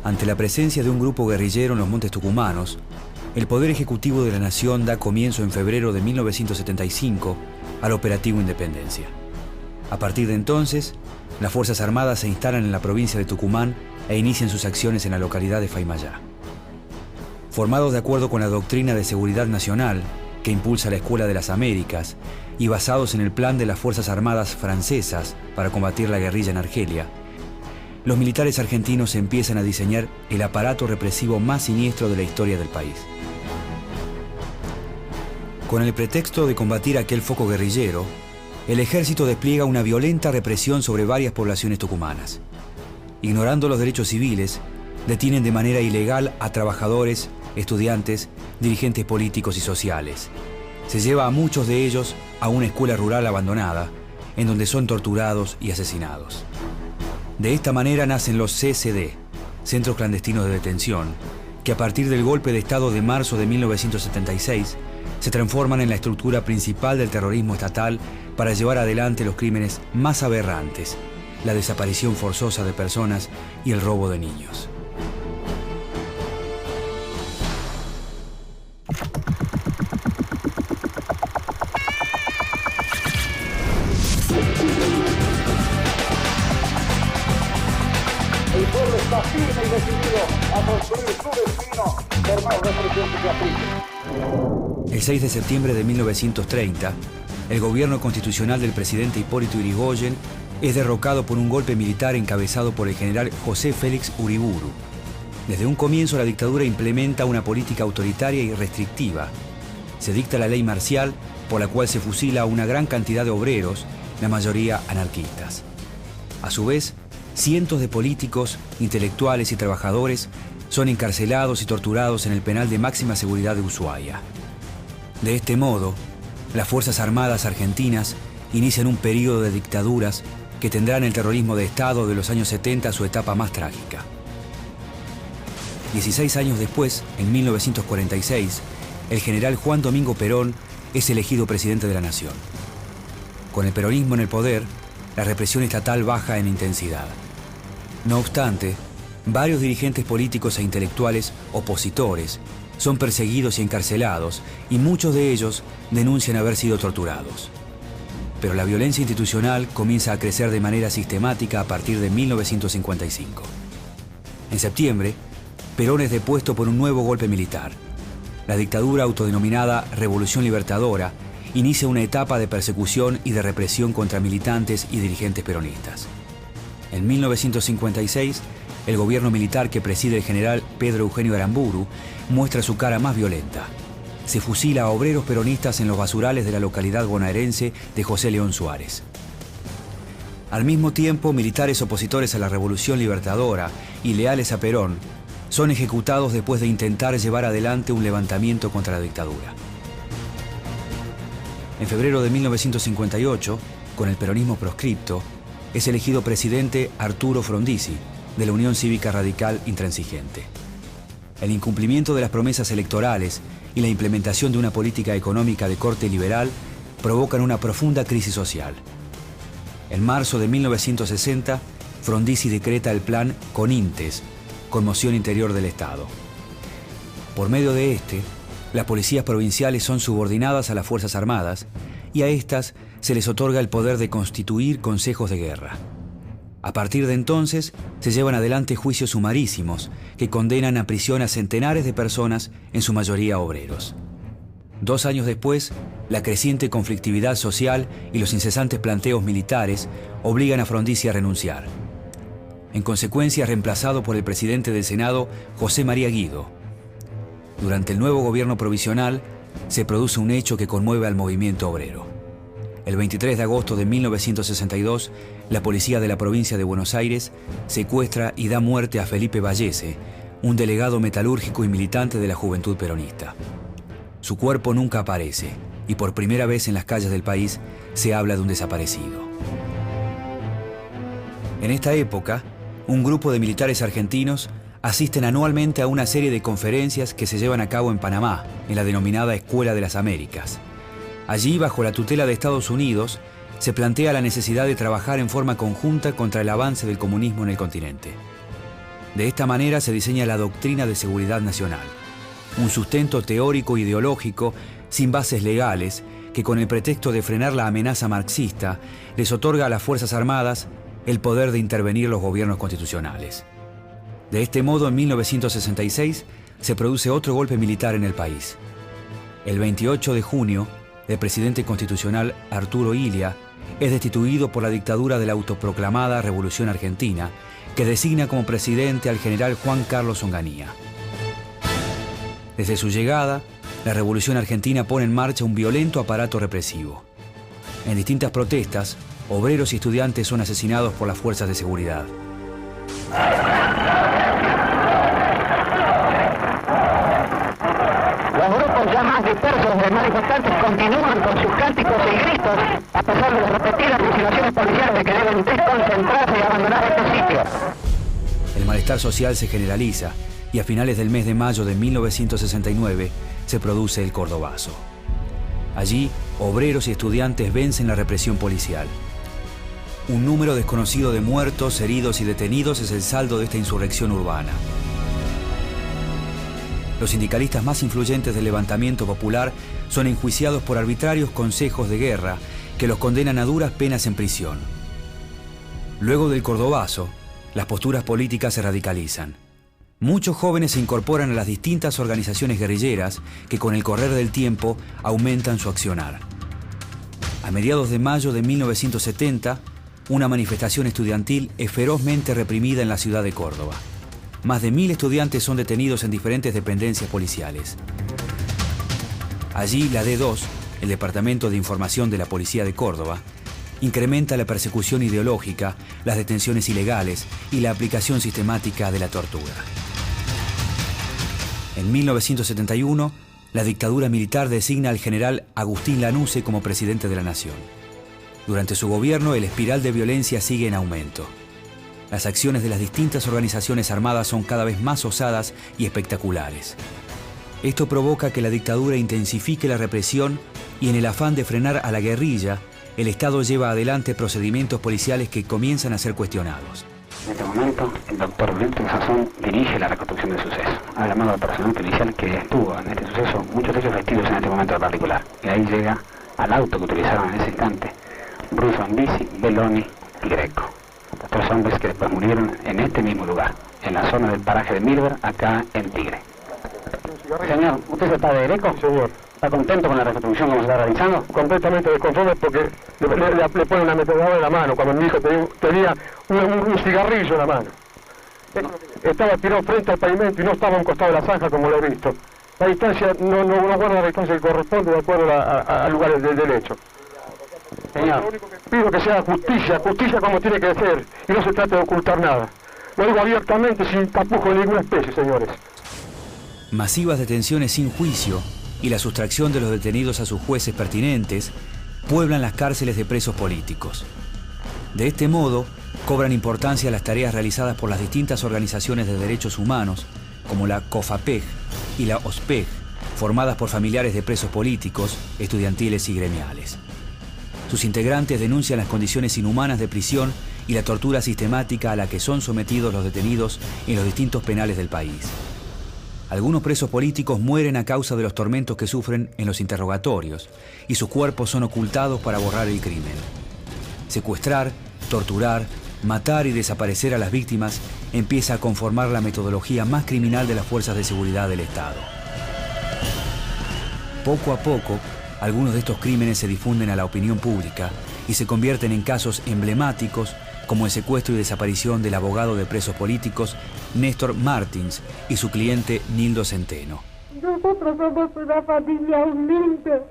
Ante la presencia de un grupo guerrillero en los montes tucumanos, el Poder Ejecutivo de la Nación da comienzo en febrero de 1975 al Operativo Independencia. A partir de entonces, las Fuerzas Armadas se instalan en la provincia de Tucumán e inician sus acciones en la localidad de Faymayá. Formados de acuerdo con la doctrina de seguridad nacional que impulsa la Escuela de las Américas y basados en el plan de las Fuerzas Armadas francesas para combatir la guerrilla en Argelia, los militares argentinos empiezan a diseñar el aparato represivo más siniestro de la historia del país. Con el pretexto de combatir aquel foco guerrillero, el ejército despliega una violenta represión sobre varias poblaciones tucumanas. Ignorando los derechos civiles, detienen de manera ilegal a trabajadores, estudiantes, dirigentes políticos y sociales. Se lleva a muchos de ellos a una escuela rural abandonada, en donde son torturados y asesinados. De esta manera nacen los CCD, Centros Clandestinos de Detención, que a partir del golpe de Estado de marzo de 1976 se transforman en la estructura principal del terrorismo estatal para llevar adelante los crímenes más aberrantes, la desaparición forzosa de personas y el robo de niños. El pueblo está firme y decidido a construir su destino por más represión que se aplique. El 6 de septiembre de 1930, el gobierno constitucional del presidente Hipólito Yrigoyen es derrocado por un golpe militar encabezado por el general José Félix Uriburu. Desde un comienzo la dictadura implementa una política autoritaria y restrictiva. Se dicta la ley marcial por la cual se fusila a una gran cantidad de obreros, la mayoría anarquistas. A su vez, cientos de políticos, intelectuales y trabajadores son encarcelados y torturados en el penal de máxima seguridad de Ushuaia. De este modo, las Fuerzas Armadas argentinas inician un período de dictaduras que tendrán el terrorismo de Estado de los años 70 su etapa más trágica. 16 años después, en 1946, el general Juan Domingo Perón es elegido presidente de la Nación. Con el peronismo en el poder, la represión estatal baja en intensidad. No obstante, varios dirigentes políticos e intelectuales opositores son perseguidos y encarcelados, y muchos de ellos denuncian haber sido torturados. Pero la violencia institucional comienza a crecer de manera sistemática a partir de 1955. En septiembre, Perón es depuesto por un nuevo golpe militar. La dictadura autodenominada Revolución Libertadora inicia una etapa de persecución y de represión contra militantes y dirigentes peronistas. En 1956, el gobierno militar que preside el general Pedro Eugenio Aramburu muestra su cara más violenta. Se fusila a obreros peronistas en los basurales de la localidad bonaerense de José León Suárez. Al mismo tiempo, militares opositores a la Revolución Libertadora y leales a Perón son ejecutados después de intentar llevar adelante un levantamiento contra la dictadura. En febrero de 1958, con el peronismo proscripto, es elegido presidente Arturo Frondizi, de la Unión Cívica Radical Intransigente. El incumplimiento de las promesas electorales y la implementación de una política económica de corte liberal provocan una profunda crisis social. En marzo de 1960, Frondizi decreta el plan Conintes, Conmoción Interior del Estado. Por medio de este, las policías provinciales son subordinadas a las Fuerzas Armadas y a estas se les otorga el poder de constituir consejos de guerra. A partir de entonces, se llevan adelante juicios sumarísimos que condenan a prisión a centenares de personas, en su mayoría obreros. 2 años después, la creciente conflictividad social y los incesantes planteos militares obligan a Frondizi a renunciar. En consecuencia, es reemplazado por el presidente del Senado, José María Guido. Durante el nuevo gobierno provisional, se produce un hecho que conmueve al movimiento obrero. El 23 de agosto de 1962, la policía de la provincia de Buenos Aires secuestra y da muerte a Felipe Vallese, un delegado metalúrgico y militante de la Juventud Peronista. Su cuerpo nunca aparece y por primera vez en las calles del país se habla de un desaparecido. En esta época, un grupo de militares argentinos asisten anualmente a una serie de conferencias que se llevan a cabo en Panamá, en la denominada Escuela de las Américas. Allí, bajo la tutela de Estados Unidos, se plantea la necesidad de trabajar en forma conjunta contra el avance del comunismo en el continente. De esta manera se diseña la doctrina de seguridad nacional, un sustento teórico ideológico sin bases legales que, con el pretexto de frenar la amenaza marxista, les otorga a las Fuerzas Armadas el poder de intervenir los gobiernos constitucionales. De este modo, en 1966 se produce otro golpe militar en el país. El 28 de junio, el presidente constitucional Arturo Illia es destituido por la dictadura de la autoproclamada Revolución Argentina, que designa como presidente al general Juan Carlos Onganía. Desde su llegada, la Revolución Argentina pone en marcha un violento aparato represivo. En distintas protestas, obreros y estudiantes son asesinados por las fuerzas de seguridad. Los grupos ya más dispersos de manifestantes continúan con sus cánticos y gritos a pesar de las repetidas insinuaciones policiales de que deben desconcentrarse y abandonar este sitio. El malestar social se generaliza y a finales del mes de mayo de 1969 se produce el Cordobazo. Allí, obreros y estudiantes vencen la represión policial. Un número desconocido de muertos, heridos y detenidos es el saldo de esta insurrección urbana. Los sindicalistas más influyentes del levantamiento popular son enjuiciados por arbitrarios consejos de guerra que los condenan a duras penas en prisión. Luego del Cordobazo, las posturas políticas se radicalizan. Muchos jóvenes se incorporan a las distintas organizaciones guerrilleras que con el correr del tiempo aumentan su accionar. A mediados de mayo de 1970, una manifestación estudiantil es ferozmente reprimida en la ciudad de Córdoba. Más de 1000 estudiantes son detenidos en diferentes dependencias policiales. Allí, la D2, el Departamento de Información de la Policía de Córdoba, incrementa la persecución ideológica, las detenciones ilegales y la aplicación sistemática de la tortura. En 1971, la dictadura militar designa al general Agustín Lanusse como presidente de la nación. Durante su gobierno, el espiral de violencia sigue en aumento. Las acciones de las distintas organizaciones armadas son cada vez más osadas y espectaculares. Esto provoca que la dictadura intensifique la represión y, en el afán de frenar a la guerrilla, el Estado lleva adelante procedimientos policiales que comienzan a ser cuestionados. En este momento, el doctor Víctor Sazón dirige la reconstrucción del suceso. Ha llamado al personal policial que estuvo en este suceso, muchos de ellos vestidos en este momento en particular. Y ahí llega al auto que utilizaron en ese instante Bruso Ambisi, Belloni y Greco. Los 3 hombres que después murieron en este mismo lugar, en la zona del paraje de Milver, acá en Tigre. Señor, ¿usted está de Greco? Sí, señor. ¿Está contento con la reconstrucción como se está realizando? Completamente desconforme porque le pone una ametralladora en la mano, cuando mi hijo tenía un cigarrillo en la mano. Estaba tirado frente al pavimento y no estaba a un costado de la zanja como lo he visto. La distancia no guarda la distancia que corresponde de acuerdo al lugar del hecho. Señor, Lo único que pido que sea justicia como tiene que ser, y no se trate de ocultar nada. Lo digo abiertamente, sin tapujo de ninguna especie, señores. Masivas detenciones sin juicio y la sustracción de los detenidos a sus jueces pertinentes pueblan las cárceles de presos políticos. De este modo, cobran importancia las tareas realizadas por las distintas organizaciones de derechos humanos, como la COFAPEG y la OSPEG, formadas por familiares de presos políticos, estudiantiles y gremiales. Sus integrantes denuncian las condiciones inhumanas de prisión y la tortura sistemática a la que son sometidos los detenidos en los distintos penales del país. Algunos presos políticos mueren a causa de los tormentos que sufren en los interrogatorios y sus cuerpos son ocultados para borrar el crimen. Secuestrar, torturar, matar y desaparecer a las víctimas empieza a conformar la metodología más criminal de las fuerzas de seguridad del Estado. Poco a poco, algunos de estos crímenes se difunden a la opinión pública y se convierten en casos emblemáticos como el secuestro y desaparición del abogado de presos políticos Néstor Martins y su cliente Nildo Centeno. Nosotros somos una familia humilde.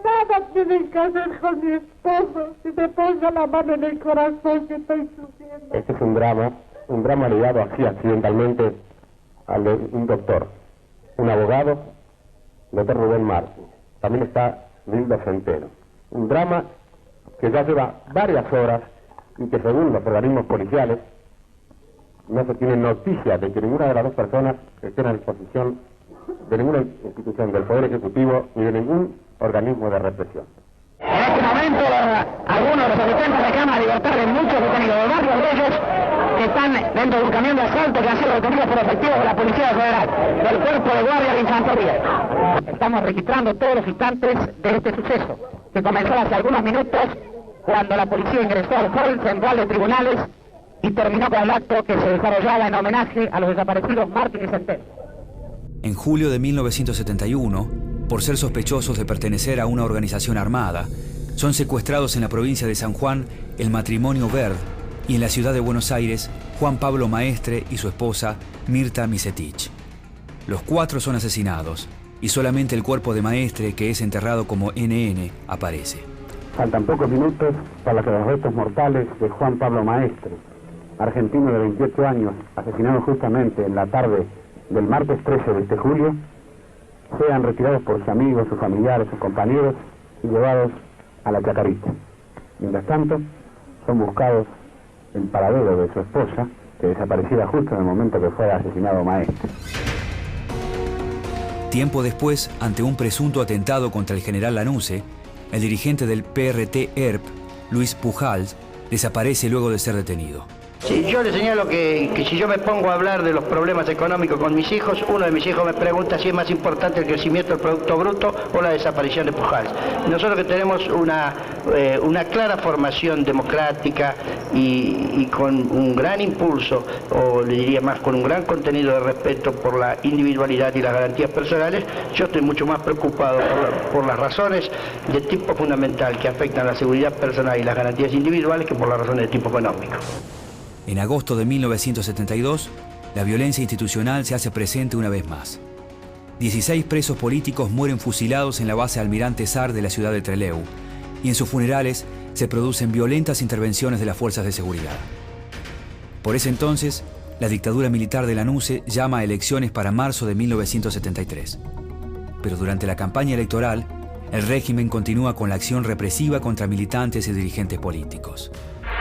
Nada tienen que hacer con mi esposo. Si me ponga la mano en el corazón que estoy sufriendo. Este es un drama ligado así accidentalmente al de un doctor, un abogado, doctor Rubén Martins. También está Nildo Centeno. Un drama que ya lleva varias horas y que, según los organismos policiales, no se tiene noticia de que ninguna de las 2 personas estén a disposición de ninguna institución del Poder Ejecutivo ni de ningún organismo de represión. En este momento, algunos de los asistentes reclaman la libertad de muchos detenidos, de varios de ellos, que están dentro de un camión de asalto que han sido retenidos por efectivos de la Policía Federal, del Cuerpo de Guardia de Infantería. Estamos registrando todos los instantes de este suceso, que comenzó hace algunos minutos cuando la policía ingresó al hall central de tribunales y terminó con el acto que se desarrollaba en homenaje a los desaparecidos Martín y Centeno. En julio de 1971, por ser sospechosos de pertenecer a una organización armada, son secuestrados en la provincia de San Juan el matrimonio Verd y en la ciudad de Buenos Aires Juan Pablo Maestre y su esposa Mirta Misetich. Los 4 son asesinados y solamente el cuerpo de Maestre, que es enterrado como NN, aparece. Faltan pocos minutos para que los restos mortales de Juan Pablo Maestre, argentino de 28 años, asesinado justamente en la tarde del martes 13 de este julio, sean retirados por sus amigos, sus familiares, sus compañeros y llevados a la Chacarita. Mientras tanto, son buscados el paradero de su esposa, que desapareciera justo en el momento que fue asesinado Maestre. Tiempo después, ante un presunto atentado contra el general Lanusse, el dirigente del PRT-ERP, Luis Pujals, desaparece luego de ser detenido. Sí, yo le señalo que si yo me pongo a hablar de los problemas económicos con mis hijos, uno de mis hijos me pregunta si es más importante el crecimiento del Producto Bruto o la desaparición de Pujals. Nosotros que tenemos una clara formación democrática y con un gran impulso, o le diría más, con un gran contenido de respeto por la individualidad y las garantías personales, yo estoy mucho más preocupado por las razones de tipo fundamental que afectan la seguridad personal y las garantías individuales que por las razones de tipo económico. En agosto de 1972, la violencia institucional se hace presente una vez más. 16 presos políticos mueren fusilados en la base Almirante Sar de la ciudad de Trelew, y en sus funerales se producen violentas intervenciones de las fuerzas de seguridad. Por ese entonces, la dictadura militar de Lanusse llama a elecciones para marzo de 1973. Pero durante la campaña electoral, el régimen continúa con la acción represiva contra militantes y dirigentes políticos.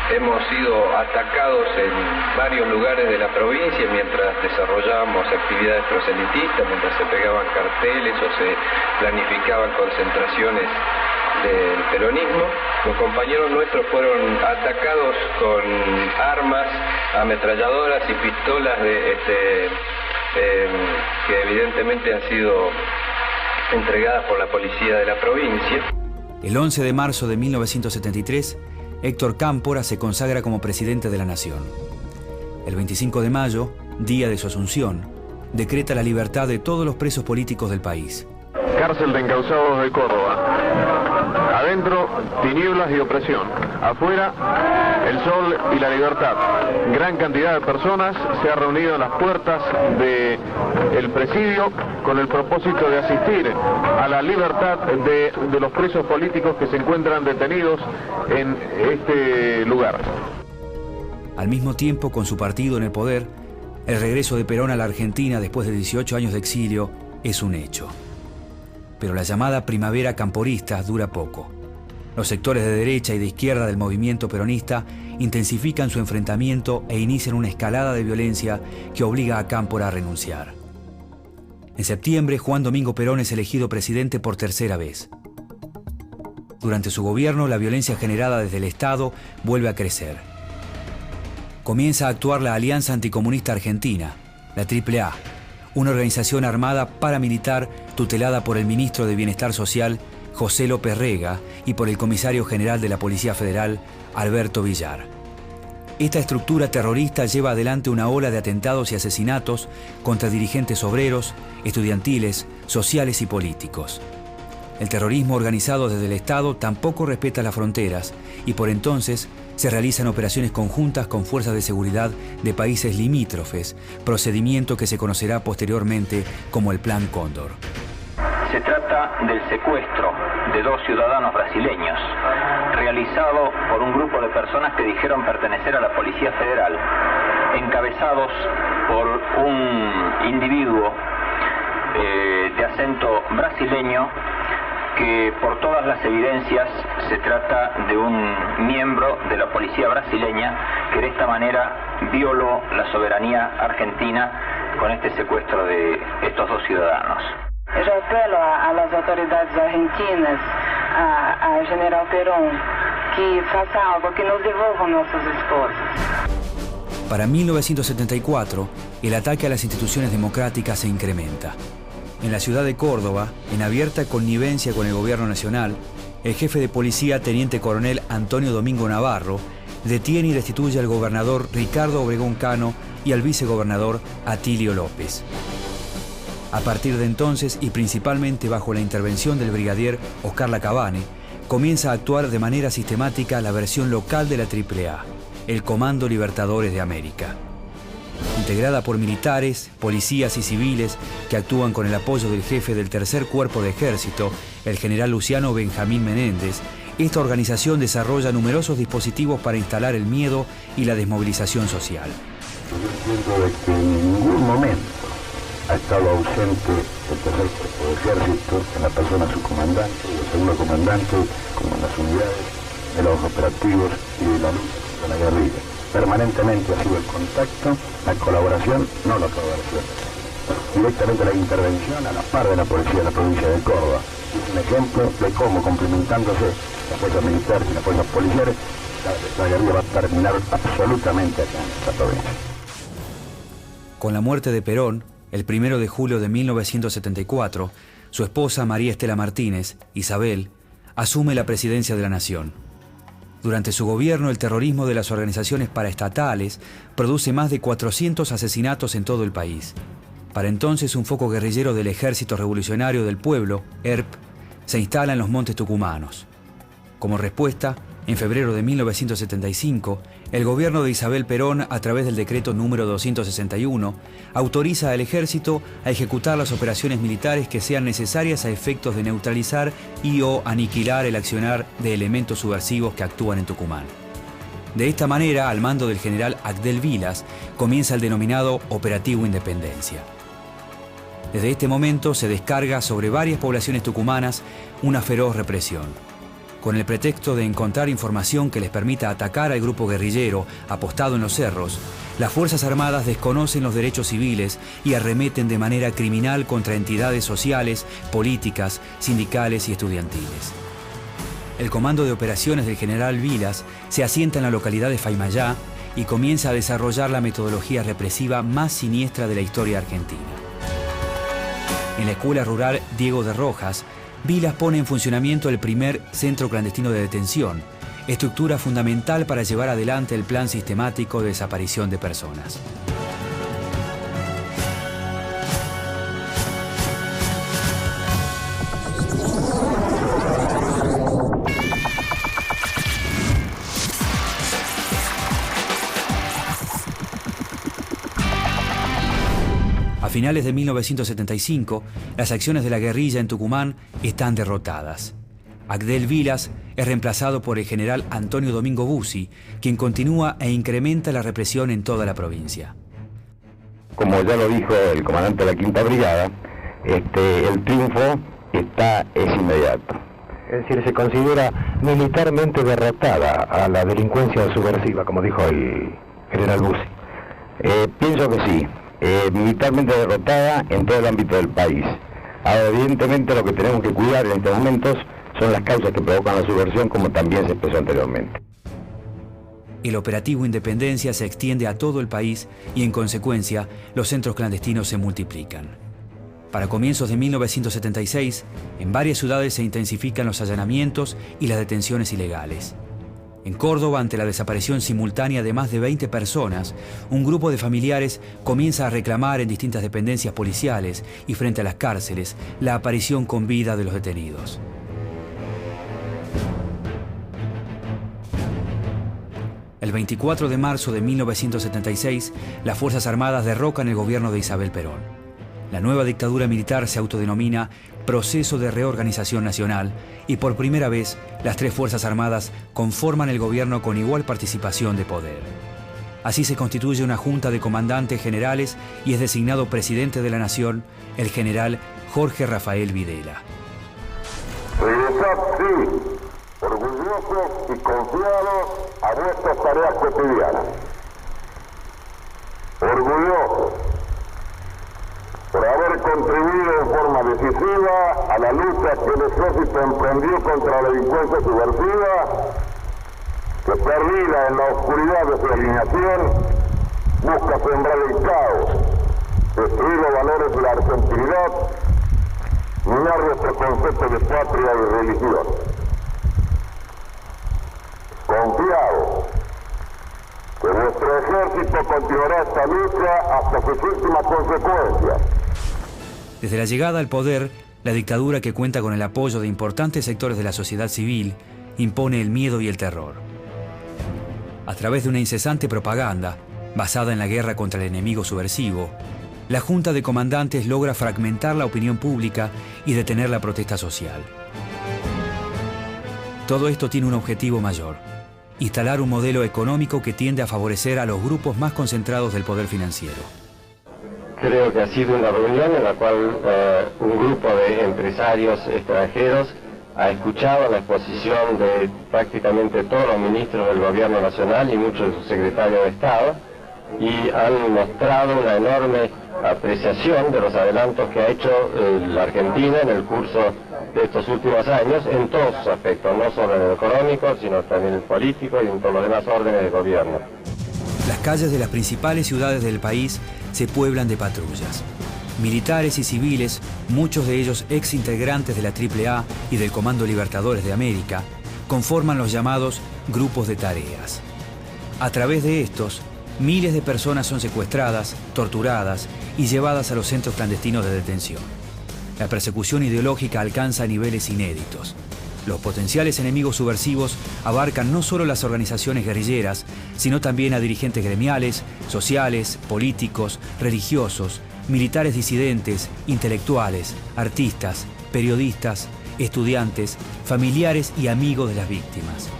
Hemos sido atacados en varios lugares de la provincia mientras desarrollábamos actividades proselitistas, mientras se pegaban carteles o se planificaban concentraciones del peronismo. Los compañeros nuestros fueron atacados con armas, ametralladoras y pistolas que evidentemente han sido entregadas por la policía de la provincia. El 11 de marzo de 1973, Héctor Cámpora se consagra como presidente de la Nación. El 25 de mayo, día de su asunción, decreta la libertad de todos los presos políticos del país. Cárcel de encausados de Córdoba. Adentro, tinieblas y opresión. Afuera, el sol y la libertad. Gran cantidad de personas se ha reunido en las puertas del presidio con el propósito de asistir a la libertad de los presos políticos que se encuentran detenidos en este lugar. Al mismo tiempo, con su partido en el poder, el regreso de Perón a la Argentina después de 18 años de exilio es un hecho. Pero la llamada primavera camporista dura poco. Los sectores de derecha y de izquierda del movimiento peronista intensifican su enfrentamiento e inician una escalada de violencia que obliga a Cámpora a renunciar. En septiembre, Juan Domingo Perón es elegido presidente por tercera vez. Durante su gobierno, la violencia generada desde el Estado vuelve a crecer. Comienza a actuar la Alianza Anticomunista Argentina, la AAA, una organización armada paramilitar tutelada por el ministro de Bienestar Social, José López Rega, y por el comisario general de la Policía Federal, Alberto Villar. Esta estructura terrorista lleva adelante una ola de atentados y asesinatos contra dirigentes obreros, estudiantiles, sociales y políticos. El terrorismo organizado desde el Estado tampoco respeta las fronteras y por entonces se realizan operaciones conjuntas con fuerzas de seguridad de países limítrofes, procedimiento que se conocerá posteriormente como el Plan Cóndor. Se trata del secuestro de 2 ciudadanos brasileños, realizado por un grupo de personas que dijeron pertenecer a la Policía Federal, encabezados por un individuo de acento brasileño que por todas las evidencias se trata de un miembro de la policía brasileña que de esta manera violó la soberanía argentina con este secuestro de estos 2 ciudadanos. Yo apelo a las autoridades argentinas, a General Perón, que faça algo, que nos devolvan nuestros esposos. Para 1974, el ataque a las instituciones democráticas se incrementa. En la ciudad de Córdoba, en abierta connivencia con el gobierno nacional, el jefe de policía, teniente coronel Antonio Domingo Navarro, detiene y destituye al gobernador Ricardo Obregón Cano y al vicegobernador Atilio López. A partir de entonces, y principalmente bajo la intervención del brigadier Oscar Lacabane, comienza a actuar de manera sistemática la versión local de la AAA, el Comando Libertadores de América. Integrada por militares, policías y civiles que actúan con el apoyo del jefe del Tercer Cuerpo de Ejército, el general Luciano Benjamín Menéndez, esta organización desarrolla numerosos dispositivos para instalar el miedo y la desmovilización social. Yo entiendo de que en ningún momento ha estado ausente el Tercer Cuerpo de Ejército en la persona de su comandante y del segundo comandante, como en las unidades de los operativos y de la lucha contra la guerrilla. Permanentemente ha sido el contacto, la colaboración, no la colaboración. Directamente la intervención a la par de la policía de la provincia de Córdoba. Es un ejemplo de cómo, complementándose las fuerzas militares y las fuerzas policiales, la guerrilla va a terminar absolutamente acá en esta provincia. Con la muerte de Perón, el 1 de julio de 1974, su esposa María Estela Martínez, Isabel, asume la presidencia de la nación. Durante su gobierno, el terrorismo de las organizaciones paraestatales produce más de 400 asesinatos en todo el país. Para entonces, un foco guerrillero del Ejército Revolucionario del Pueblo, ERP, se instala en los montes tucumanos. Como respuesta, en febrero de 1975, el gobierno de Isabel Perón, a través del decreto número 261, autoriza al ejército a ejecutar las operaciones militares que sean necesarias a efectos de neutralizar y o aniquilar el accionar de elementos subversivos que actúan en Tucumán. De esta manera, al mando del general Agdel Vilas, comienza el denominado Operativo Independencia. Desde este momento se descarga sobre varias poblaciones tucumanas una feroz represión. Con el pretexto de encontrar información que les permita atacar al grupo guerrillero apostado en los cerros, las Fuerzas Armadas desconocen los derechos civiles y arremeten de manera criminal contra entidades sociales, políticas, sindicales y estudiantiles. El comando de operaciones del general Vilas se asienta en la localidad de Faymayá y comienza a desarrollar la metodología represiva más siniestra de la historia argentina. En la escuela rural Diego de Rojas, Vilas pone en funcionamiento el primer centro clandestino de detención, estructura fundamental para llevar adelante el plan sistemático de desaparición de personas. A finales de 1975, las acciones de la guerrilla en Tucumán están derrotadas. Agdel Vilas es reemplazado por el general Antonio Domingo Bussi, quien continúa e incrementa la represión en toda la provincia. Como ya lo dijo el comandante de la Quinta Brigada, el triunfo es inmediato. Es decir, se considera militarmente derrotada a la delincuencia subversiva, como dijo el general Bussi. Pienso que sí. Militarmente derrotada en todo el ámbito del país. Ahora, evidentemente, lo que tenemos que cuidar en estos momentos son las causas que provocan la subversión, como también se expresó anteriormente. El operativo Independencia se extiende a todo el país y, en consecuencia, los centros clandestinos se multiplican. Para comienzos de 1976, en varias ciudades se intensifican los allanamientos y las detenciones ilegales. En Córdoba, ante la desaparición simultánea de más de 20 personas, un grupo de familiares comienza a reclamar en distintas dependencias policiales y frente a las cárceles la aparición con vida de los detenidos. El 24 de marzo de 1976, las Fuerzas Armadas derrocan el gobierno de Isabel Perón. La nueva dictadura militar se autodenomina Proceso de Reorganización Nacional y por primera vez las tres Fuerzas Armadas conforman el gobierno con igual participación de poder. Así se constituye una junta de comandantes generales y es designado presidente de la Nación el general Jorge Rafael Videla. Regresad, sí, orgullosos y confiados a vuestras tareas cotidianas. Orgullosos por haber contribuido en forma decisiva a la lucha que el ejército emprendió contra la delincuencia subversiva, que perdida en la oscuridad de su alineación, busca sembrar el caos, destruir los valores de la argentinidad, minar nuestro concepto de patria y religión. Confiado que nuestro ejército continuará esta lucha hasta sus últimas consecuencias. Desde la llegada al poder, la dictadura, que cuenta con el apoyo de importantes sectores de la sociedad civil, impone el miedo y el terror. A través de una incesante propaganda, basada en la guerra contra el enemigo subversivo, la Junta de Comandantes logra fragmentar la opinión pública y detener la protesta social. Todo esto tiene un objetivo mayor: instalar un modelo económico que tiende a favorecer a los grupos más concentrados del poder financiero. Creo que ha sido una reunión en la cual un grupo de empresarios extranjeros ha escuchado la exposición de prácticamente todos los ministros del gobierno nacional y muchos de sus secretarios de Estado, y han mostrado una enorme apreciación de los adelantos que ha hecho la Argentina en el curso de estos últimos años en todos sus aspectos, no solo en el económico, sino también en el político y en todos los demás órdenes de gobierno. Las calles de las principales ciudades del país se pueblan de patrullas. Militares y civiles, muchos de ellos ex integrantes de la AAA y del Comando Libertadores de América, conforman los llamados grupos de tareas. A través de estos, miles de personas son secuestradas, torturadas y llevadas a los centros clandestinos de detención. La persecución ideológica alcanza niveles inéditos. Los potenciales enemigos subversivos abarcan no solo las organizaciones guerrilleras, sino también a dirigentes gremiales, sociales, políticos, religiosos, militares disidentes, intelectuales, artistas, periodistas, estudiantes, familiares y amigos de las víctimas.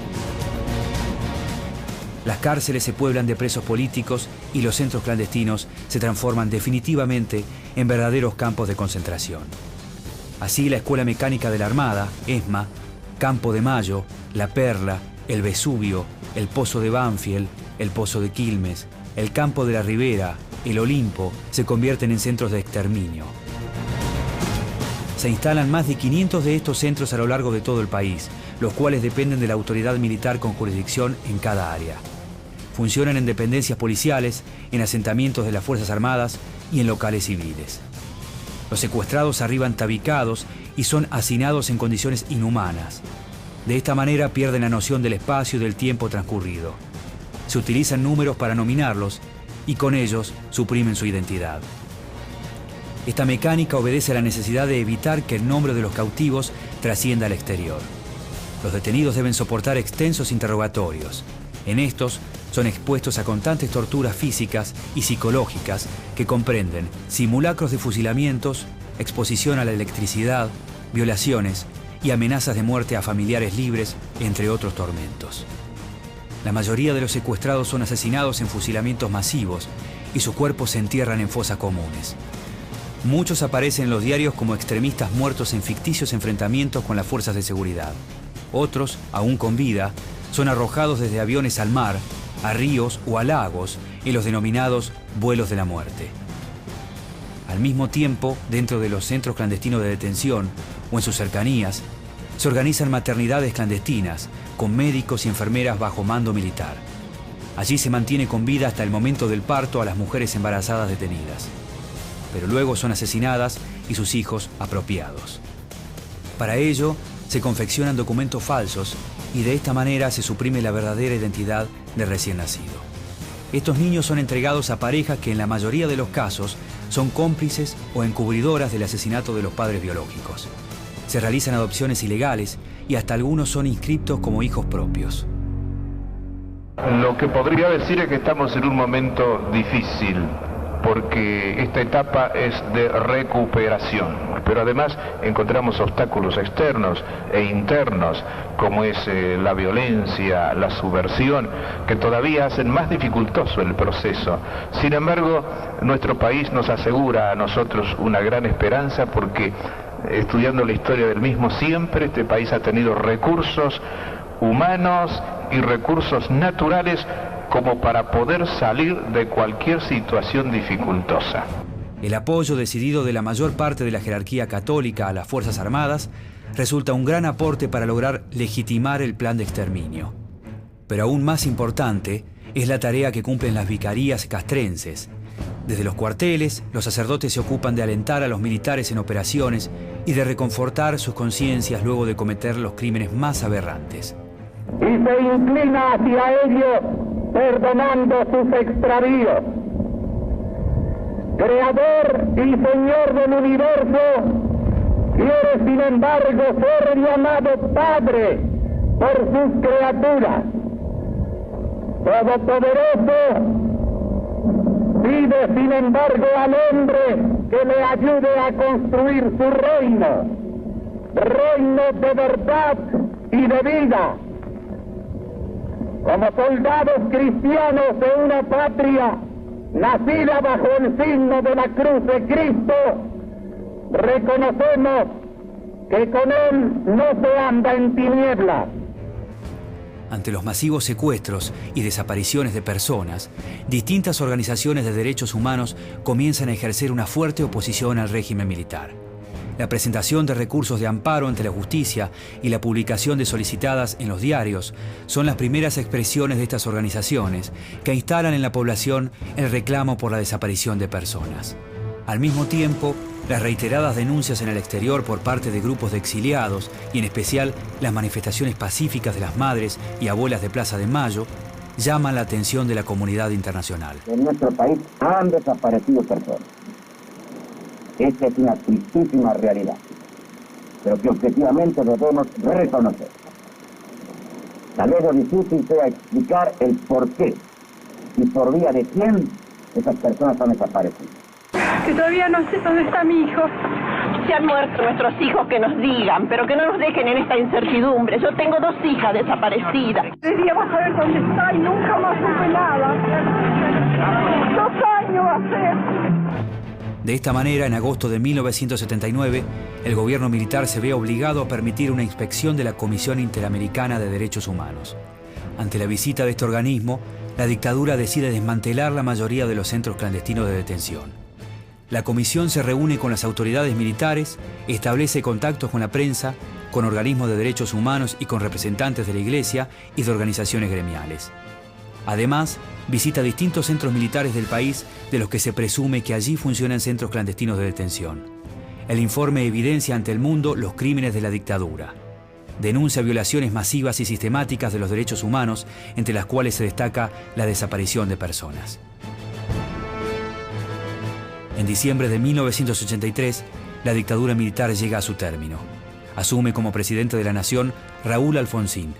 Las cárceles se pueblan de presos políticos y los centros clandestinos se transforman definitivamente en verdaderos campos de concentración. Así, la Escuela Mecánica de la Armada, ESMA, Campo de Mayo, La Perla, el Vesubio, el Pozo de Banfield, el Pozo de Quilmes, el Campo de la Ribera, el Olimpo, se convierten en centros de exterminio. Se instalan más de 500 de estos centros a lo largo de todo el país, los cuales dependen de la autoridad militar con jurisdicción en cada área. Funcionan en dependencias policiales, en asentamientos de las Fuerzas Armadas y en locales civiles. Los secuestrados arriban tabicados y son hacinados en condiciones inhumanas. De esta manera pierden la noción del espacio y del tiempo transcurrido. Se utilizan números para nominarlos y con ellos suprimen su identidad. Esta mecánica obedece a la necesidad de evitar que el nombre de los cautivos trascienda al exterior. Los detenidos deben soportar extensos interrogatorios. En estos son expuestos a constantes torturas físicas y psicológicas que comprenden simulacros de fusilamientos, exposición a la electricidad, violaciones y amenazas de muerte a familiares libres, entre otros tormentos. La mayoría de los secuestrados son asesinados en fusilamientos masivos y sus cuerpos se entierran en fosas comunes. Muchos aparecen en los diarios como extremistas muertos en ficticios enfrentamientos con las fuerzas de seguridad. Otros, aún con vida, son arrojados desde aviones al mar, a ríos o a lagos en los denominados vuelos de la muerte. Al mismo tiempo, dentro de los centros clandestinos de detención o en sus cercanías, se organizan maternidades clandestinas con médicos y enfermeras bajo mando militar. Allí se mantiene con vida hasta el momento del parto a las mujeres embarazadas detenidas, pero luego son asesinadas y sus hijos apropiados. Para ello, se confeccionan documentos falsos y de esta manera se suprime la verdadera identidad del recién nacido. Estos niños son entregados a parejas que en la mayoría de los casos son cómplices o encubridoras del asesinato de los padres biológicos. Se realizan adopciones ilegales y hasta algunos son inscriptos como hijos propios. Lo que podría decir es que estamos en un momento difícil, porque esta etapa es de recuperación, pero además encontramos obstáculos externos e internos, como es la violencia, la subversión, que todavía hacen más dificultoso el proceso. Sin embargo, nuestro país nos asegura a nosotros una gran esperanza, porque estudiando la historia del mismo, siempre este país ha tenido recursos humanos y recursos naturales como para poder salir de cualquier situación dificultosa. El apoyo decidido de la mayor parte de la jerarquía católica a las Fuerzas Armadas resulta un gran aporte para lograr legitimar el plan de exterminio. Pero aún más importante es la tarea que cumplen las vicarías castrenses. Desde los cuarteles, los sacerdotes se ocupan de alentar a los militares en operaciones y de reconfortar sus conciencias luego de cometer los crímenes más aberrantes. Y se inclina hacia ellos, perdonando sus extravíos. Creador y Señor del universo, quiere sin embargo ser llamado Padre por sus criaturas. Todopoderoso, pide sin embargo al hombre que le ayude a construir su reino de verdad y de vida. Como soldados cristianos de una patria nacida bajo el signo de la cruz de Cristo, reconocemos que con Él no se anda en tinieblas. Ante los masivos secuestros y desapariciones de personas, distintas organizaciones de derechos humanos comienzan a ejercer una fuerte oposición al régimen militar. La presentación de recursos de amparo ante la justicia y la publicación de solicitadas en los diarios son las primeras expresiones de estas organizaciones que instalan en la población el reclamo por la desaparición de personas. Al mismo tiempo, las reiteradas denuncias en el exterior por parte de grupos de exiliados y en especial las manifestaciones pacíficas de las madres y abuelas de Plaza de Mayo llaman la atención de la comunidad internacional. En nuestro país han desaparecido personas. Esta es una tristísima realidad, pero que objetivamente debemos reconocer. Tal vez lo difícil sea explicar el por qué y por vía de quién esas personas han desaparecido. Que todavía no sé dónde está mi hijo. Se han muerto nuestros hijos, que nos digan, pero que no nos dejen en esta incertidumbre. Yo tengo 2 hijas desaparecidas. Deberíamos saber dónde está y nunca más supe nada. 2 años va a ser. De esta manera, en agosto de 1979, el gobierno militar se ve obligado a permitir una inspección de la Comisión Interamericana de Derechos Humanos. Ante la visita de este organismo, la dictadura decide desmantelar la mayoría de los centros clandestinos de detención. La comisión se reúne con las autoridades militares, establece contactos con la prensa, con organismos de derechos humanos y con representantes de la Iglesia y de organizaciones gremiales. Además, visita distintos centros militares del país de los que se presume que allí funcionan centros clandestinos de detención. El informe evidencia ante el mundo los crímenes de la dictadura. Denuncia violaciones masivas y sistemáticas de los derechos humanos, entre las cuales se destaca la desaparición de personas. En diciembre de 1983, la dictadura militar llega a su término. Asume como presidente de la nación Raúl Alfonsín.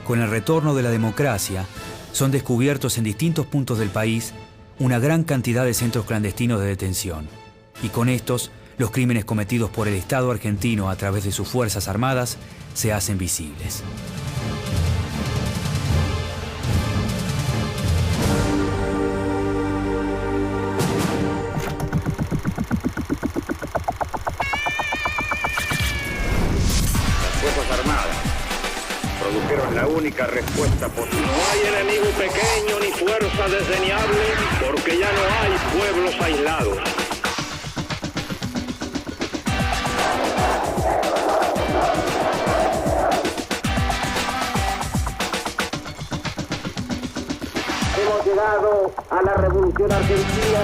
Con el retorno de la democracia, son descubiertos en distintos puntos del país una gran cantidad de centros clandestinos de detención. Y con estos, los crímenes cometidos por el Estado argentino a través de sus Fuerzas Armadas se hacen visibles. Produjeron la única respuesta posible. No hay enemigo pequeño ni fuerza desdeñable, porque ya no hay pueblos aislados. Hemos llegado a la Revolución Argentina